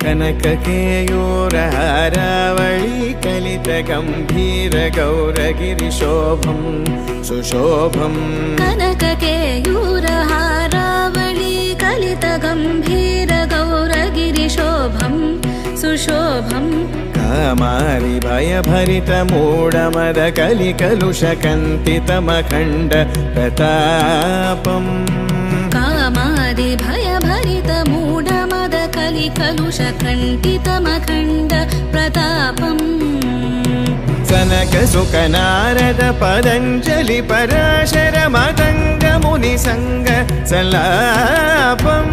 कनककेयूरहारावळी कलितगम्भीरगौरगिरिशोभं सुशोभं कनककेयूरहारावळी कलितगम्भीरगौरगिरिशोभं सुशोभं कामारि भयभरितमूढमदकलिकलुषकन्तितमखण्ड प्रतापम् कामादि भयभरितमूढमदकलिकलुषकण्टितमखण्ड प्रतापम् सनकसुकनारद Patanjali Parashar मतङ्ग मुनिसङ्ग सल्लापम्